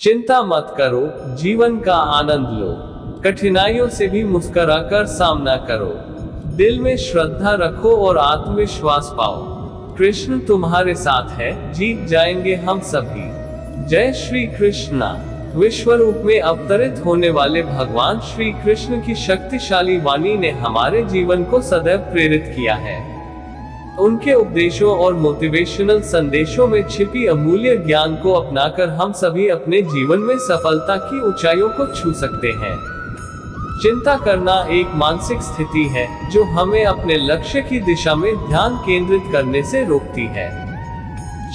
चिंता मत करो, जीवन का आनंद लो। कठिनाइयों से भी मुस्कुराकर सामना करो। दिल में श्रद्धा रखो और आत्मविश्वास पाओ। कृष्ण तुम्हारे साथ है, जीत जाएंगे हम सभी। जय श्री कृष्णा। विश्व रूप में अवतरित होने वाले भगवान श्री कृष्ण की शक्तिशाली वाणी ने हमारे जीवन को सदैव प्रेरित किया है। उनके उपदेशों और मोटिवेशनल संदेशों में छिपी अमूल्य ज्ञान को अपनाकर हम सभी अपने जीवन में सफलता की ऊंचाइयों को छू सकते हैं। चिंता करना एक मानसिक स्थिति है जो हमें अपने लक्ष्य की दिशा में ध्यान केंद्रित करने से रोकती है।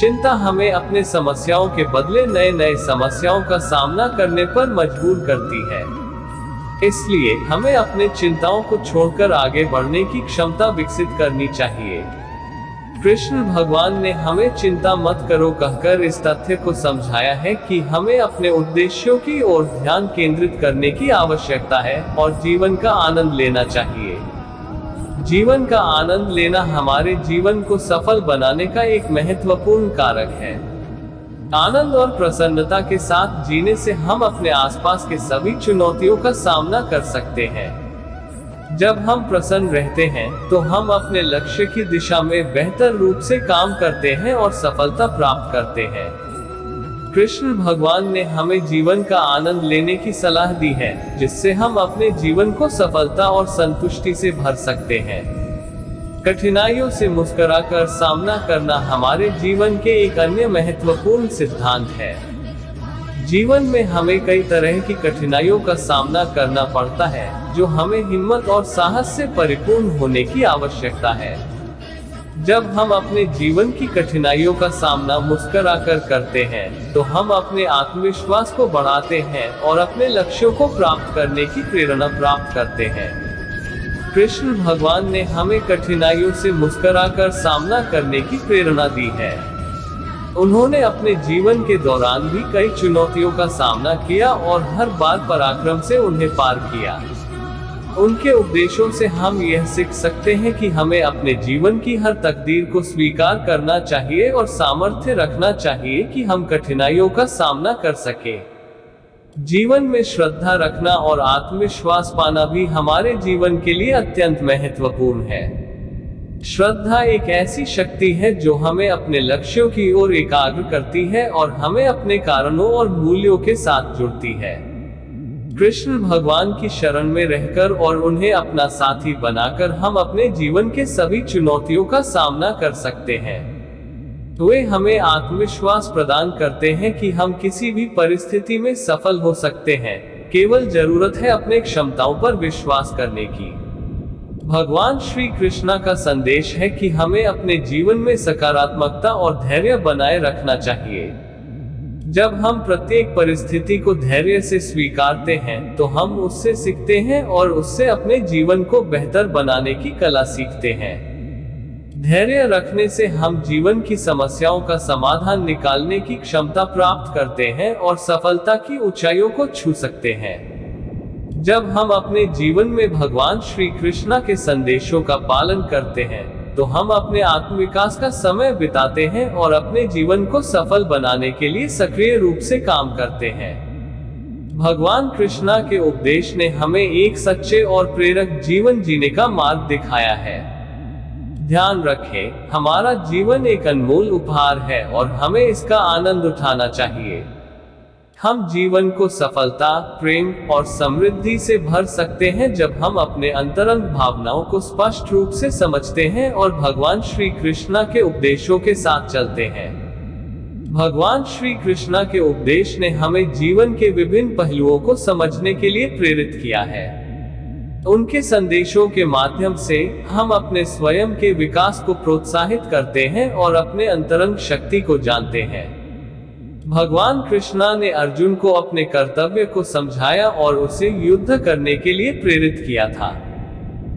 चिंता हमें अपने समस्याओं के बदले नए नए समस्याओं का सामना करने पर मजबूर करती है। इसलिए हमें अपने चिंताओं को छोड़कर आगे बढ़ने की क्षमता विकसित करनी चाहिए। कृष्ण भगवान ने हमें चिंता मत करो कहकर इस तथ्य को समझाया है कि हमें अपने उद्देश्यों की ओर ध्यान केंद्रित करने की आवश्यकता है और जीवन का आनंद लेना चाहिए। जीवन का आनंद लेना हमारे जीवन को सफल बनाने का एक महत्वपूर्ण कारक है। आनंद और प्रसन्नता के साथ जीने से हम अपने आसपास के सभी चुनौतियों का सामना कर सकते हैं। जब हम प्रसन्न रहते हैं तो हम अपने लक्ष्य की दिशा में बेहतर रूप से काम करते हैं और सफलता प्राप्त करते हैं। कृष्ण भगवान ने हमें जीवन का आनंद लेने की सलाह दी है, जिससे हम अपने जीवन को सफलता और संतुष्टि से भर सकते हैं। कठिनाइयों से मुस्कुराकर सामना करना हमारे जीवन के एक अन्य महत्वपूर्ण सिद्धांत है। जीवन में हमें कई तरह की कठिनाइयों का सामना करना पड़ता है, जो हमें हिम्मत और साहस से परिपूर्ण होने की आवश्यकता है। जब हम अपने जीवन की कठिनाइयों का सामना मुस्कुराकर करते हैं, तो हम अपने आत्मविश्वास को बढ़ाते हैं और अपने लक्ष्यों को प्राप्त करने की प्रेरणा प्राप्त करते हैं। कृष्ण भगवान ने हमें कठिनाइयों से मुस्कुराकर सामना करने की प्रेरणा दी है। उन्होंने अपने जीवन के दौरान भी कई चुनौतियों का सामना किया और हर बार पराक्रम से उन्हें पार किया। उनके उपदेशों से हम यह सीख सकते हैं कि हमें अपने जीवन की हर तकदीर को स्वीकार करना चाहिए और सामर्थ्य रखना चाहिए कि हम कठिनाइयों का सामना कर सकें। जीवन में श्रद्धा रखना और आत्मविश्वास पाना भी हमारे जीवन के लिए अत्यंत महत्वपूर्ण है। श्रद्धा एक ऐसी शक्ति है जो हमें अपने लक्ष्यों की ओर एकाग्र करती है और हमें अपने कारणों और मूल्यों के साथ जुड़ती है। कृष्ण भगवान की शरण में रहकर और उन्हें अपना साथी बनाकर हम अपने जीवन के सभी चुनौतियों का सामना कर सकते हैं। वे हमें आत्मविश्वास प्रदान करते हैं कि हम किसी भी परिस्थिति में सफल हो सकते हैं, केवल जरूरत है अपने क्षमताओं पर विश्वास करने की। भगवान श्री कृष्णा का संदेश है कि हमें अपने जीवन में सकारात्मकता और धैर्य बनाए रखना चाहिए। जब हम प्रत्येक परिस्थिति को धैर्य से स्वीकारते हैं, तो हम उससे सीखते हैं और उससे अपने जीवन को बेहतर बनाने की कला सीखते हैं। धैर्य रखने से हम जीवन की समस्याओं का समाधान निकालने की क्षमता प्राप्त करते हैं और सफलता की ऊंचाइयों को छू सकते हैं। जब हम अपने जीवन में भगवान श्री कृष्णा के संदेशों का पालन करते हैं, तो हम अपने आत्मविकास का समय बिताते हैं और अपने जीवन को सफल बनाने के लिए सक्रिय रूप से काम करते हैं। भगवान कृष्णा के उपदेश ने हमें एक सच्चे और प्रेरक जीवन जीने का मार्ग दिखाया है। ध्यान रखें, हमारा जीवन एक अनमोल उपहार है और हमें इसका आनंद उठाना चाहिए। हम जीवन को सफलता, प्रेम और समृद्धि से भर सकते हैं जब हम अपने अंतरंग भावनाओं को स्पष्ट रूप से समझते हैं और भगवान श्री कृष्णा के उपदेशों के साथ चलते हैं। भगवान श्री कृष्णा के उपदेश ने हमें जीवन के विभिन्न पहलुओं को समझने के लिए प्रेरित किया है। उनके संदेशों के माध्यम से हम अपने स्वयं के विकास को प्रोत्साहित करते हैं और अपने अंतरंग शक्ति को जानते हैं। भगवान कृष्णा ने अर्जुन को अपने कर्तव्य को समझाया और उसे युद्ध करने के लिए प्रेरित किया था।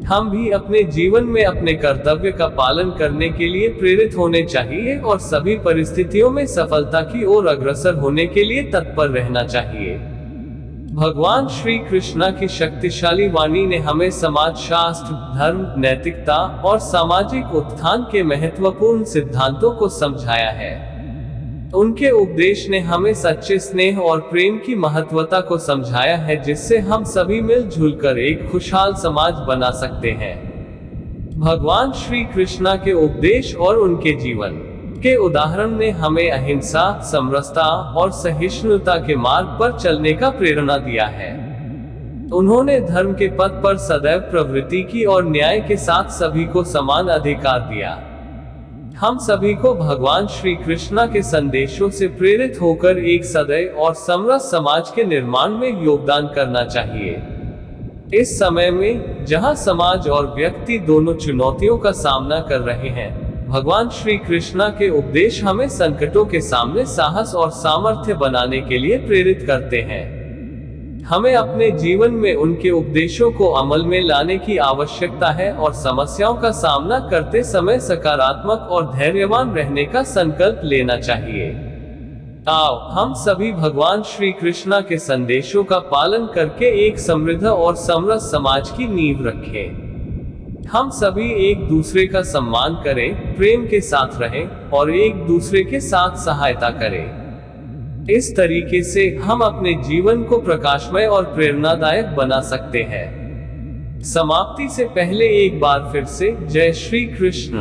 हम भी अपने जीवन में अपने कर्तव्य का पालन करने के लिए प्रेरित होने चाहिए और सभी परिस्थितियों में सफलता की ओर अग्रसर होने के लिए तत्पर रहना चाहिए। भगवान श्री कृष्णा की शक्तिशाली वाणी ने हमें समाज शास्त्र, धर्म, नैतिकता और सामाजिक उत्थान के महत्वपूर्ण सिद्धांतों को समझाया है। उनके उपदेश ने हमें सच्चे स्नेह और प्रेम की महत्वता को समझाया है, जिससे हम सभी मिलजुल कर एक खुशहाल समाज बना सकते हैं। भगवान श्री कृष्ण के उपदेश और उनके जीवन के उदाहरण ने हमें अहिंसा, समरसता और सहिष्णुता के मार्ग पर चलने का प्रेरणा दिया है। उन्होंने धर्म के पथ पर सदैव प्रवृत्ति की और न्याय के साथ सभी को समान अधिकार दिया। हम सभी को भगवान श्री कृष्ण के संदेशों से प्रेरित होकर एक सदैव और समरस समाज के निर्माण में योगदान करना चाहिए। इस समय में, जहां समाज और व्यक्ति दोनों चुनौतियों का सामना कर रहे हैं, भगवान श्री कृष्ण के उपदेश हमें संकटों के सामने साहस और सामर्थ्य बनाने के लिए प्रेरित करते हैं। हमें अपने जीवन में उनके उपदेशों को अमल में लाने की आवश्यकता है और समस्याओं का सामना करते समय सकारात्मक और धैर्यवान रहने का संकल्प लेना चाहिए। आओ हम सभी भगवान श्री कृष्ण के संदेशों का पालन करके एक समृद्ध और समरस समाज की नींव रखें। हम सभी एक दूसरे का सम्मान करें, प्रेम के साथ रहें और एक दूसरे के साथ सहायता करें। इस तरीके से हम अपने जीवन को प्रकाशमय और प्रेरणादायक बना सकते हैं। समाप्ति से पहले एक बार फिर से जय श्री कृष्ण।